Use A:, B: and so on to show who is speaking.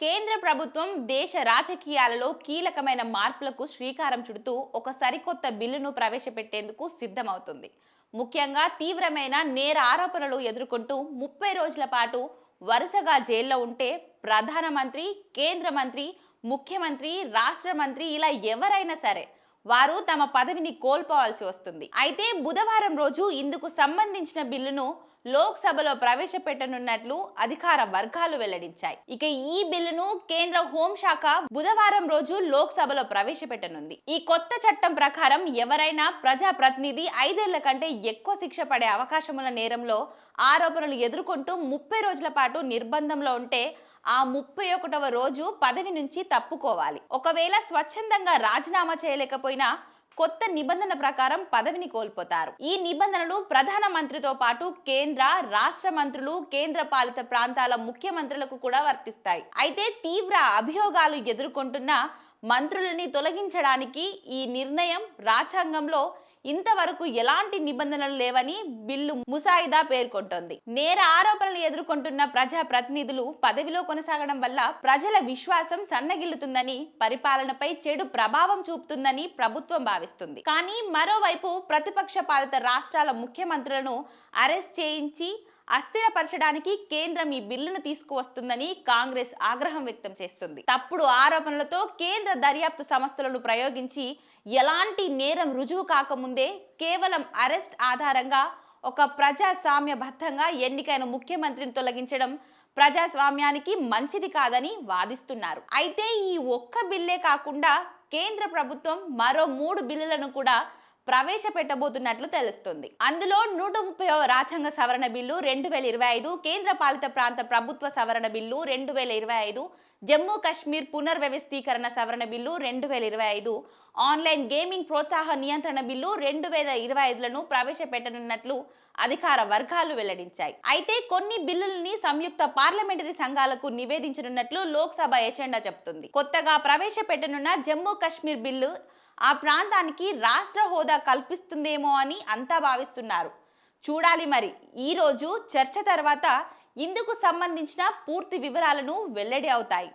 A: కేంద్ర ప్రభుత్వం దేశ రాజకీయాలలో కీలకమైన మార్పులకు శ్రీకారం చుడుతూ ఒక సరికొత్త బిల్లును ప్రవేశపెట్టేందుకు సిద్ధమవుతుంది. ముఖ్యంగా తీవ్రమైన నేర ఆరోపణలు ఎదుర్కొంటూ 30 రోజుల పాటు వరుసగా జైల్లో ఉంటే ప్రధానమంత్రి, కేంద్ర మంత్రి, ముఖ్యమంత్రి, రాష్ట్ర మంత్రి ఇలా ఎవరైనా సరే వారు తమ పదవిని కోల్పోవాల్సి వస్తుంది. అయితే బుధవారం రోజు ఇందుకు సంబంధించిన బిల్లును లోక్సభలో ప్రవేశపెట్టనున్నట్లు అధికార వర్గాలు వెల్లడించాయి. ఇక ఈ బిల్లును కేంద్ర హోంశాఖ బుధవారం రోజు లోక్సభలో ప్రవేశపెట్టనుంది. ఈ కొత్త చట్టం ప్రకారం ఎవరైనా ప్రజాప్రతినిధి 5 ఏళ్ల కంటే ఎక్కువ శిక్ష పడే అవకాశమున్న నేరంలో ఆరోపణలు ఎదుర్కొంటూ 30 రోజుల పాటు నిర్బంధంలో ఉంటే ఆ 31వ రోజు పదవి నుంచి తప్పుకోవాలి. ఒకవేళ స్వచ్ఛందంగా రాజీనామా చేయలేకపోయినా కొత్త నిబంధన ప్రకారం పదవిని కోల్పోతారు. ఈ నిబంధనలు ప్రధాన మంత్రితో పాటు కేంద్ర, రాష్ట్ర మంత్రులు, కేంద్ర పాలిత ప్రాంతాల ముఖ్యమంత్రులకు కూడా వర్తిస్తాయి. అయితే తీవ్ర అభియోగాలు ఎదుర్కొంటున్న మంత్రులని తొలగించడానికి ఈ నిర్ణయం రాజ్యాంగంలో ఇంతవరకు ఎలాంటి నిబంధనలు లేవని బిల్లు ముసాయిదా పేర్కొంటోంది. నేర ఆరోపణలు ఎదుర్కొంటున్న ప్రజా ప్రతినిధులు పదవిలో కొనసాగడం వల్ల ప్రజల విశ్వాసం సన్నగిల్లుతుందని, పరిపాలనపై చెడు ప్రభావం చూపుతుందని ప్రభుత్వం భావిస్తుంది. కానీ మరోవైపు ప్రతిపక్ష పాలిత రాష్ట్రాల ముఖ్యమంత్రులను అరెస్ట్ చేయించి అస్థిరపరచడానికి కేంద్రం ఈ బిల్లును తీసుకువస్తుందని కాంగ్రెస్ ఆగ్రహం వ్యక్తం చేస్తుంది. తప్పుడు ఆరోపణలతో కేంద్ర దర్యాప్తు సంస్థలను ప్రయోగించి ఎలాంటి నేరం రుజువు కాకముందే కేవలం అరెస్ట్ ఆధారంగా ఒక ప్రజాస్వామ్యబద్ధంగా ఎన్నికైన ముఖ్యమంత్రిని తొలగించడం ప్రజాస్వామ్యానికి మంచిది కాదని వాదిస్తున్నారు. అయితే ఈ ఒక్క బిల్లే కాకుండా కేంద్ర ప్రభుత్వం మరో 3 బిల్లులను కూడా ప్రవేశపెట్టబోతున్నట్లు తెలుస్తుంది. అందులో 130వ రాజ్యాంగ సవరణ బిల్లు 2025, కేంద్ర పాలిత ప్రాంత ప్రభుత్వ సవరణ బిల్లు 2025, జమ్మూ కాశ్మీర్ పునర్వ్యవస్థీకరణ సవరణ బిల్లు 2025, ఆన్లైన్ గేమింగ్ ప్రోత్సాహ నియంత్రణ బిల్లు 2025లను ప్రవేశపెట్టనున్నట్లు అధికార వర్గాలు వెల్లడించాయి. అయితే కొన్ని బిల్లుల్ని సంయుక్త పార్లమెంటరీ సంఘాలకు నివేదించనున్నట్లు లోక్సభ ఎజెండా చెబుతుంది. కొత్తగా ప్రవేశపెట్టనున్న జమ్మూ కాశ్మీర్ బిల్లు ఆ ప్రాంతానికి రాష్ట్ర హోదా కల్పిస్తుందేమో అని అంతా భావిస్తున్నారు. చూడాలి మరి. ఈ రోజు చర్చ తర్వాత ఇందుకు సంబంధించిన పూర్తి వివరాలను వెల్లడి అవుతాయి.